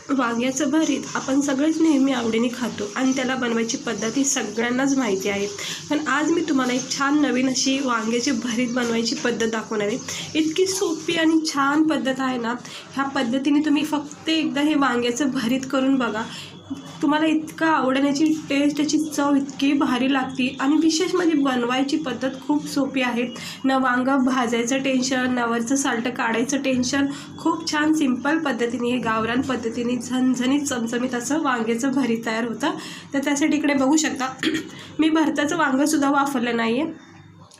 वांग्याचं भरीत आपण सगळेच नेहमी आवडीने खातो आणि त्याला बनवायची पद्धत ही सगळ्यांनाच माहिती आहे. पण आज मी तुम्हाला एक छान नवीन अशी वांग्याची भरीत बनवायची पद्धत दाखवणार आहे. इतकी सोपी आणि छान पद्धत आहे ना. ह्या पद्धतीने तुम्ही फक्त एकदा हे वांग्याचं भरीत करून बघा. तुम्हाला इतका आवडण्याची टेस्ट, याची चव इतकी भारी लागते. आणि विशेष म्हणजे बनवायची पद्धत खूप सोपी आहे. न वांगं भाजायचं टेन्शन, न वरचं साल्ट काढायचं टेन्शन. खूप छान सिंपल पद्धतीने, हे गावरान पद्धतीने झणझणीत चमचमीत असं वांग्याचं भरीत तयार होतं. तर त्यासाठी इकडे बघू शकता मी भरताचं वांगंसुद्धा वापरलं नाही आहे.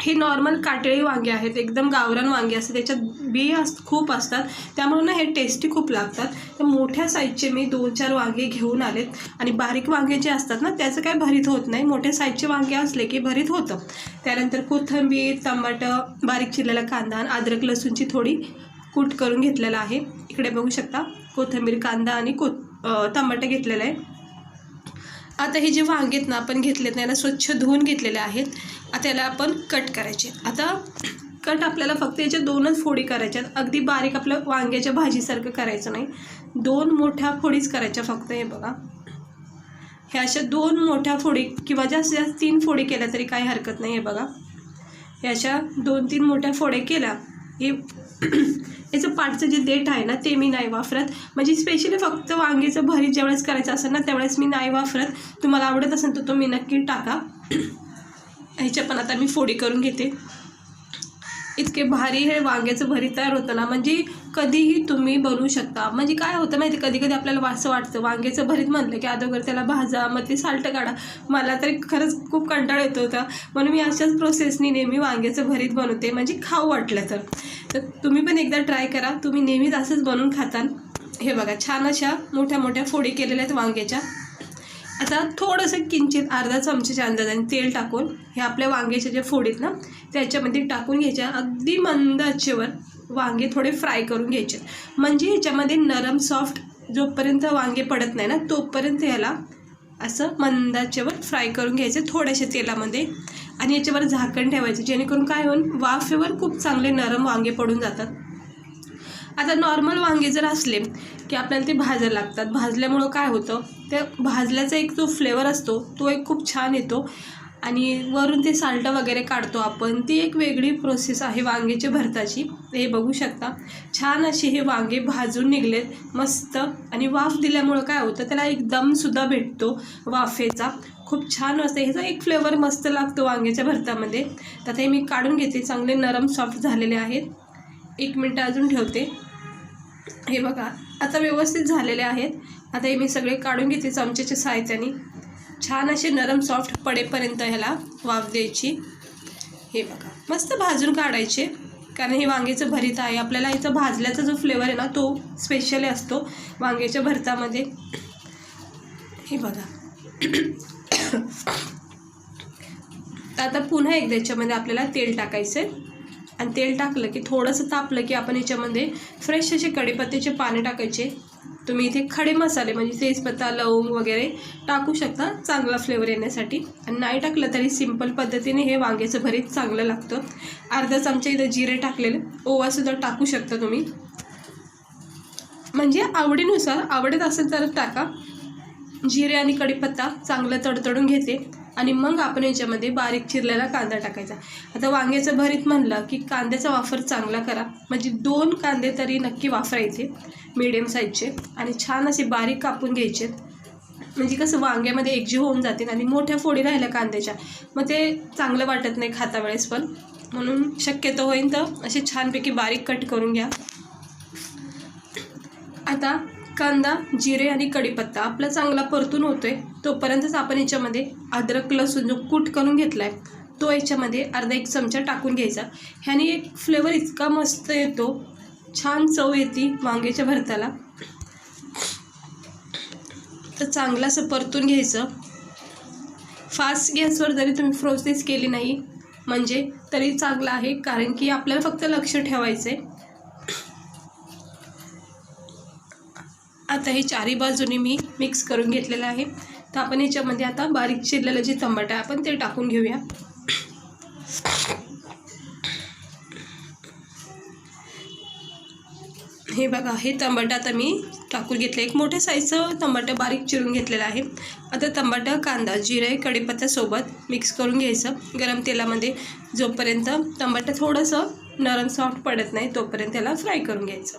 हे नॉर्मल काटेळी वांगे आहेत, एकदम गावरान वांगे असतात. त्याच्यात बिया खूप असतात, त्यामुळे ना हे टेस्टी खूप लागतात. तर मोठ्या साईजचे मी 2-4 वांगे घेऊन आलेत. आणि बारीक वांगे जे असतात ना त्याचं काय भरीत होत नाही, मोठ्या साईजचे वांगे असले की भरीत होतं. त्यानंतर कोथिंबीर, टमाटर, बारीक चिरलेला कांदा आणि अद्रक लसूणची थोडी कूट करून घेतलेला आहे. इकडे बघू शकता कोथिंबीर, कांदा आणि टमाटर घेतलेलं आहे. आता हे जे वांगे आहेत ना आपण घेतलेत ना, याला स्वच्छ धुवून घेतलेले आहेत. आता याला आपण कट करायचे. आता कट आपल्याला फक्त याच्या 2च फोडी करायच्यात. अगदी बारीक आपलं वांग्याच्या भाजीसारखं करायचं नाही. 2 मोठ्या फोडीच करायच्या फक्त. हे बघा, ह्या अशा 2 मोठ्या फोडी किंवा जास्तीत जास्त 3 फोडी केल्या तरी काही हरकत नाही. हे बघा, ह्या अशा 2-3 मोठ्या फोड्या केल्या. हे याचं पाठचं जे देठ आहे ना ते मी नाही वापरत. म्हणजे स्पेशली फक्त वांग्याचं भरीत ज्यावेळेस करायचं असेल ना त्यावेळेस मी नाही वापरत. तुम्हाला आवडत असेल तर तुम्ही नक्की टाका. ह्याच्या पण आता मी फोडी करून घेते. इतके भारी हे वांग्याचं भरीत तयार होतं ना, म्हणजे कधीही तुम्ही बनवू शकता. म्हणजे काय होतं माहिती, कधी कधी आपल्याला असं वाटतं वांग्याचं भरीत म्हणलं की अगोदर त्याला भाजा, मग ते साल्ट काढा. मला तरी खरंच खूप कंटाळा येतो होता, म्हणून मी अशाच प्रोसेसनी नेहमी वांग्याचं भरीत बनवते, म्हणजे खाऊ वाटलं तर तुम्ही पण एकदा ट्राय करा. तुम्ही नेहमीच असंच बनवून खाताल. हे बघा, छान अशा मोठ्या मोठ्या फोडी केलेल्या आहेत वांग्याच्या. आता थोडंसं किंचित अर्धा चमच्याच्या अंदाजाने तेल टाकून हे आपल्या वांग्याच्या ज्या फोडीत ना त्याच्यामध्ये टाकून घ्यायच्या. अगदी मंद आचेवर वांगे थोडे फ्राय करून घ्यायचे. म्हणजे ह्याच्यामध्ये नरम सॉफ्ट जोपर्यंत वांगे पडत नाही ना तोपर्यंत ह्याला असं मंद आचेवर फ्राय करून घ्यायचं थोड्याशा तेलामध्ये. आणि याच्यावर झाकण ठेवायचं, जेणेकरून काय होईल, वाफेवर खूप चांगले नरम वांगे पडून जातात. आता नॉर्मल वांगे जर असले की आपल्याला ते भाजायला लागतात. भाजल्यामुळं काय होतं, त्या भाजल्याचा एक जो फ्लेवर असतो तो एक खूप छान येतो. आणि वरून ते साल्ट वगैरे काढतो आपण, ती एक वेगळी प्रोसेस आहे वांग्याच्या भरताची. हे बघू शकता छान असे हे वांगे भाजून निघलेत मस्त. आणि वाफ दिल्यामुळं काय होतं, त्याला एक दमसुद्धा भेटतो वाफेचा. खूप छान असतं, ह्याचा एक फ्लेवर मस्त लागतो वांग्याच्या भरतामध्ये. तर ते मी काढून घेते. चांगले नरम सॉफ्ट झालेले आहेत. 1 मिनटं अजून ठेवते. हे बघा, आता व्यवस्थित झालेले आहेत. आता हे मी सगळे काढून घेते चमच्याच्या सहाय्याने. छान असे नरम सॉफ्ट पडेपर्यंत ह्याला वाफ द्यायची. हे बघा, मस्त भाजून काढायचे, कारण हे वांग्याचं भरीत आहे. आपल्याला ह्याचा भाजल्याचा जो फ्लेवर आहे ना तो स्पेशली असतो वांग्याच्या भरतामध्ये. हे बघा, आता पुन्हा एकदा याच्यामध्ये आपल्याला तेल टाकायचं आहे. आणि तेल टाकलं की थोडंसं तापलं की आपण याच्यामध्ये फ्रेश असे कढीपत्त्याचे पाने टाकायचे. तुम्ही इथे खडे मसाले म्हणजे तेजपत्ता, लवंग वगैरे टाकू शकता चांगला फ्लेवर येण्यासाठी. आणि नाही टाकलं तरी सिंपल पद्धतीने हे वांग्याचं भरीत चांगलं लागतं. अर्धा चमचा इथं जिरे टाकलेले, ओवासुद्धा टाकू शकता तुम्ही, म्हणजे आवडीनुसार. आवडत असेल तर टाका. जिरे आणि कढीपत्ता चांगलं तडतडून घेते. आणि मग आपण याच्यामध्ये बारीक चिरलेला कांदा टाकायचा. आता वांग्याचं भरीत म्हणलं की कांद्याचा वापर चांगला करा, म्हणजे 2 कांदे तरी नक्की वापरायचे मीडियम साईजचे. आणि छान असे बारीक कापून घ्यायचे, म्हणजे कसं वांग्यामध्ये एकजीव होऊन जाते. आणि मोठ्या फोडी राहिल्या कांद्याच्या मग ते चांगलं वाटत नाही खाता वेळेस पण, म्हणून शक्यतो होईल तर असे छानपैकी बारीक कट करून घ्या. आता कांदा, जिरे आणि कढीपत्ता आपला चांगला परतून होतोय तोपर्यंतच आपण याच्यामध्ये अद्रक लसूण जो कूट करून घेतला आहे तो याच्यामध्ये अर्धा 1 चमचा टाकून घ्यायचा. ह्याने एक फ्लेवर इतका मस्त येतो, छान चव येते वांग्याच्या भरताला. तर चांगलं असं परतून घ्यायचं. फास्ट गॅसवर जरी तुम्ही प्रोसेस केली नाही म्हणजे तरी चांगलं आहे, कारण की आपल्याला फक्त लक्ष ठेवायचं आहे. आता हे चारी बाजूनी मी मिक्स करून घेतलेलं आहे. तर आपण याच्यामध्ये आता बारीक चिरलेलं जे टमाटर आहे आपण ते टाकून घेऊया. हे हे बघा, हे टमाटर आता मी टाकून घेतलं. एक मोठ्या साईजचं टमाटर बारीक चिरून घेतलेलं आहे. आता टमाटर, कांदा, जिरे, कढीपत्त्यासोबत मिक्स करून घ्यायचं गरम तेलामध्ये. जोपर्यंत टमाटर थोडंसं नरम सॉफ्ट पडत नाही तोपर्यंत त्याला फ्राय करून घ्यायचं.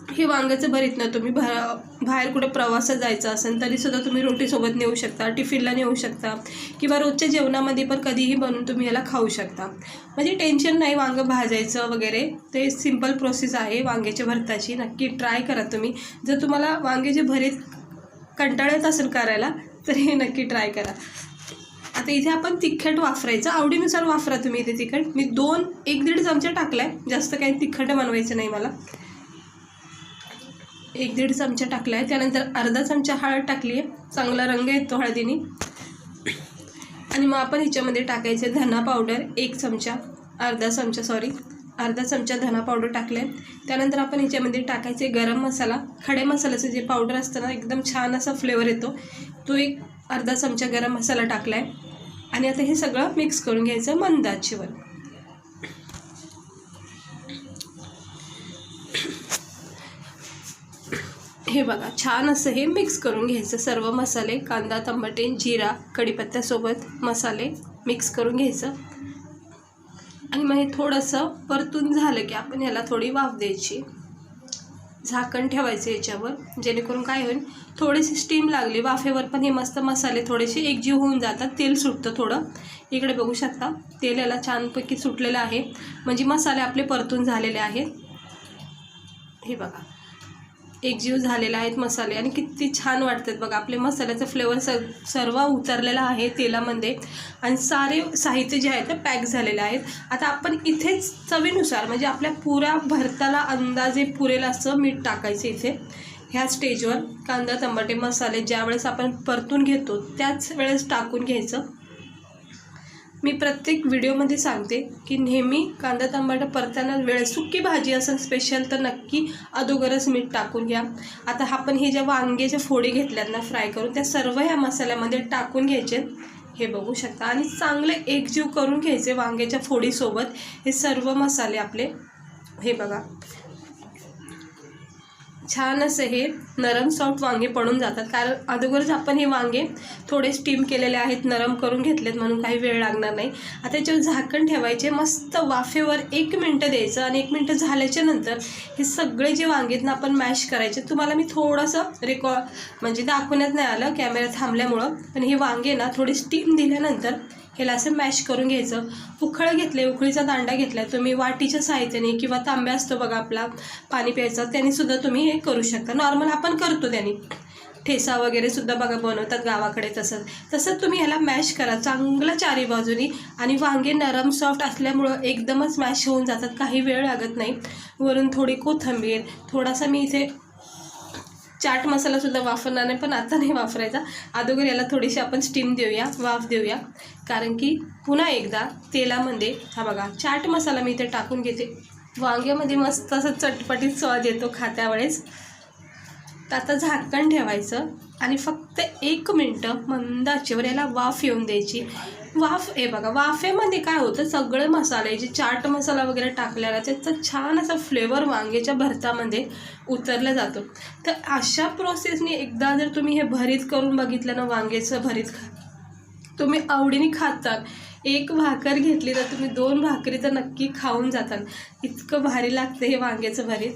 हे वांग्याचं भरीत ना तुम्ही बाहेर कुठे प्रवासात जायचं असेल तरीसुद्धा तुम्ही रोटीसोबत नेऊ शकता, टिफिनला नेऊ शकता किंवा रोजच्या जेवणामध्ये पण कधीही बनवून तुम्ही याला खाऊ शकता. म्हणजे टेन्शन नाही वांगं भाजायचं वगैरे. ते सिंपल प्रोसेस आहे वांग्याच्या भरताची. नक्की ट्राय करा तुम्ही. जर तुम्हाला वांग्याचे भरीत कंटाळा येत असेल करायला तर हे नक्की ट्राय करा. आता इथे आपण तिखट वापरायचं, आवडीनुसार वापरा तुम्ही इथे तिखट. मी 1-1.5 चमचा टाकला आहे, जास्त काही तिखट बनवायचं नाही मला. 1-1.5 चमचा टाकला आहे. त्यानंतर अर्धा चमचा हळद टाकली आहे, चांगला रंग येतो हळदीने. आणि मग आपण ह्याच्यामध्ये टाकायचे धना पावडर 1 चमचा, अर्धा चमचा धना पावडर टाकले. त्यानंतर आपण ह्याच्यामध्ये टाकायचे गरम मसाला, खडे मसाल्याचं जे पावडर असतं ना, एकदम छान असा फ्लेवर येतो तो. एक अर्धा चमचा गरम मसाला टाकला आहे. आणि आता हे सगळं मिक्स करून घ्यायचं मंद आचेवर. हे बघा, छान असं हे मिक्स करून घ्यायचं. सर्व मसाले, कांदा, टमाटे, जिरा, कढीपत्त्यासोबत मसाले मिक्स करून घ्यायचं. आणि मग हे थोडंसं परतून झालं की आपण ह्याला थोडी वाफ द्यायची. झाकण ठेवायचं याच्यावर, जेणेकरून काय होईल, थोडीशी स्टीम लागली वाफेवर पण हे मस्त मसाले थोडेसे एकजीव होऊन जातात. तेल सुटतं थोडं. इकडे बघू शकता तेल याला छानपैकी सुटलेलं आहे, म्हणजे मसाले आपले परतून झालेले आहेत. हे बघा, एकजीव झालेले आहेत मसाले आणि किती छान वाटतात बघा. आपले मसाल्याचं फ्लेवर सर्व उतरलेला आहे तेलामध्ये आणि सारे साहित्य जे आहेत ते पॅक झालेले आहेत. आता आपण इथेच चवीनुसार, म्हणजे आपल्या पुऱ्या भरताला अंदाजे पुरेल असं मीठ टाकायचं इथे. ह्या स्टेजवर कांदा, टमाटे, मसाले ज्यावेळेस आपण परतून घेतो त्याच वेळेस टाकून घ्यायचं. मी प्रत्येक व्हिडिओमध्ये सांगते की नेहमी कांदा टमाटर परताना वेळेस, सुकी भाजी असेल स्पेशल तर नक्की अगोदरच मीठ टाकून घ्या. आता आपण हे ज्या वांग्याच्या फोडी घेतल्यात ना फ्राय करून, त्या सर्व ह्या मसाल्यामध्ये टाकून घ्यायचे. हे बघू शकता. आणि चांगले एकजीव करून घ्यायचे वांग्याच्या फोडीसोबत हे सर्व मसाले आपले. हे बघा, छान असे हे नरम सॉफ्ट वांगे पडून जातात, कारण अगोदरच आपण हे वांगे थोडे स्टीम केलेले आहेत, नरम करून घेतलेत, म्हणून काही वेळ लागणार नाही. आता याच्यावर झाकण ठेवायचे, मस्त वाफेवर 1 मिनटं द्यायचं. आणि 1 मिनटं झाल्याच्या नंतर हे सगळे जे वांगे आहेत ना आपण मॅश करायचे. तुम्हाला मी थोडंसं म्हणजे दाखवण्यात नाही आलं कॅमेरा थांबल्यामुळं, पण हे वांगे ना थोडी स्टीम दिल्यानंतर ह्याला असं मॅश करून घ्यायचं. उखळ घेतले, उखळीचा दांडा घेतला, तुम्ही वाटीच्या साहाय्याने किंवा तांब्या असतो बघा आपला पाणी प्यायचा, त्यानेसुद्धा तुम्ही हे करू शकता. नॉर्मल आपण करतो त्याने, ठेसा वगैरे सुद्धा बघा बनवतात गावाकडे, तसं तुम्ही ह्याला मॅश करा चांगलं चारी बाजूनी. आणि वांगे नरम सॉफ्ट असल्यामुळं एकदमच मॅश होऊन जातात, काही वेळ लागत नाही. वरून थोडी कोथिंबीर, थोडासा मी इथे चाट मसालासुद्धा वापरणार नाही, पण आता नाही वापरायचा. अगोदर याला थोडीशी आपण स्टीम देऊया, वाफ देऊया, कारण की पुन्हा एकदा तेलामध्ये हा बघा चाट मसाला मी इथे टाकून घेते. वांग्यामध्ये मस्त असं चटपटीत स्वाद येतो खात्या वेळेस. तर आता झाकण ठेवायचं आणि फक्त 1 मिनटं मंद आचेवर याला वाफ येऊन द्यायची. वाफ, हे बघा वाफेमध्ये काय होतं, सगळे मसाले जे चाट मसाला वगैरे टाकलेला त्याचा छान असा फ्लेवर वांग्याच्या भरतामध्ये उतरला जातो. तर अशा प्रोसेसने एकदा जर तुम्ही हे भरीत करून बघितलं ना, वांग्याचं भरीत तुम्ही आवडीने खातात. 1 भाकर घेतली तर तुम्ही 2 भाकरी तर नक्की खाऊन जातात. इतकं भारी लागतं हे वांग्याचं भरीत.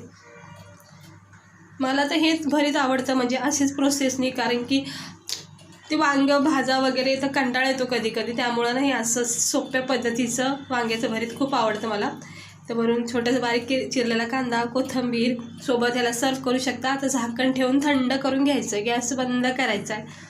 मला तर हेच भरीत आवडतं, म्हणजे अशीच प्रोसेसनी, कारण की ते वांगं भाजा वगैरे तर कंटाळा येतो कधी कधी, त्यामुळं नाही असं सोप्या पद्धतीचं वांग्याचं भरीत खूप आवडतं मला. तर वरून छोटंसं बारीक चिरलेला कांदा, कोथिंबीर सोबत याला सर्व करू शकता. आता झाकण ठेवून थंड करून घ्यायचं, गॅस बंद करायचा आहे.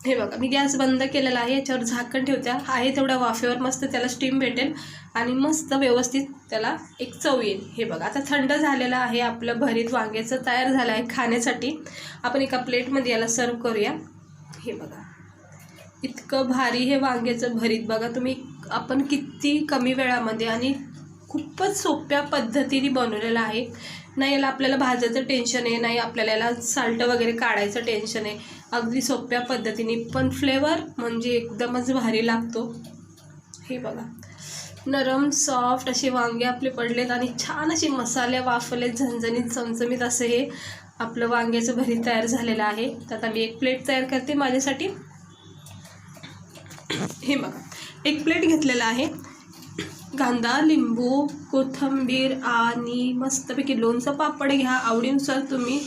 हे बघा मी गॅस बंद केलेला आहे, याच्यावर झाकण ठेवत्या. आहे तेवढ्या वाफेवर मस्त त्याला स्टीम भेटेल आणि मस्त व्यवस्थित त्याला एक चव येईल. हे बघा आता थंड झालेलं आहे आपलं भरीत वांग्याचं, तयार झालं आहे खाण्यासाठी. आपण एका प्लेटमध्ये याला सर्व करूया. हे बघा इतकं भारी हे वांग्याचं भरीत बघा तुम्ही, आपण किती कमी वेळामध्ये आणि खूपच सोप्या पद्धतीने बनवलेलं आहे. नाही याला आपल्याला भाजायचं टेन्शन आहे, नाही आपल्याला याला साल्ट वगैरे काढायचं टेन्शन आहे. अगदी सोप्या पद्धतीने, पण फ्लेवर म्हणजे एकदमच भारी लागतो. हे बघा नरम सॉफ्ट असे वांगे आपले पडलेत आणि छान असे मसाले वाफले झणझणीत चमचमीत असं हे आपलं वांग्याचं भरीत तयार झालेलं आहे. तर आता मी एक प्लेट तयार करते माझ्यासाठी. हे बघा, एक प्लेट घेतलेला आहे. कांदा, लिंबू, कोथिंबीर आणि मस्तपैकी लोणचं पापड घ्या. आवडीनुसार तुम्ही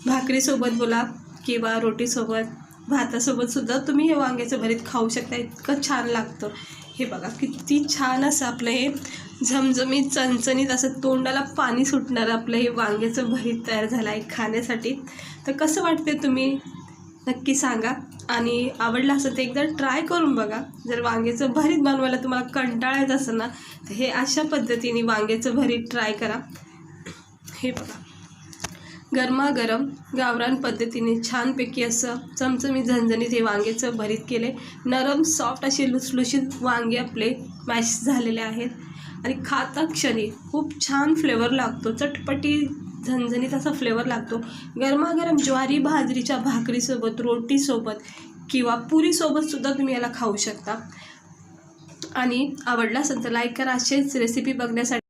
भाकरीसोबत बोला किंवा रोटीसोबत, भातासोबत सुद्धा तुम्ही हे वांग्याचं भरीत खाऊ शकता. इतकं छान लागतं. हे बघा किती छान असं आपलं हे झमझमीत चणचणीत असं तोंडाला पाणी सुटणारं आपलं हे वांग्याचं भरीत तयार झालं आहे खाण्यासाठी. तर कसं वाटते तुम्ही नक्की सांगा आणि आवडलं असं तर एकदा ट्राय करून बघा. जर वांग्याचं भरीत बनवायला तुम्हाला कंटाळा येत असेल ना तर हे अशा पद्धतीने वांग्याचं भरीत ट्राय करा. हे बघा, गरमागरम गावरान पद्धतीने छानपैकी असं चमचमीत झणझणीत हे वांग्याचं भरीत केले. नरम सॉफ्ट असे लुसलुशीत वांगे आपले मॅश झालेले आहेत आणि खाता क्षणी खूप छान फ्लेवर लागतो. चटपटी झणझणीत असा फ्लेवर लागतो. गरमागरम ज्वारी बाजरीच्या भाकरीसोबत, रोटीसोबत किंवा पुरीसोबत सुद्धा तुम्ही याला खाऊ शकता. आणि आवडला असेल तर लाईक करा. असेच रेसिपी बघण्यासाठी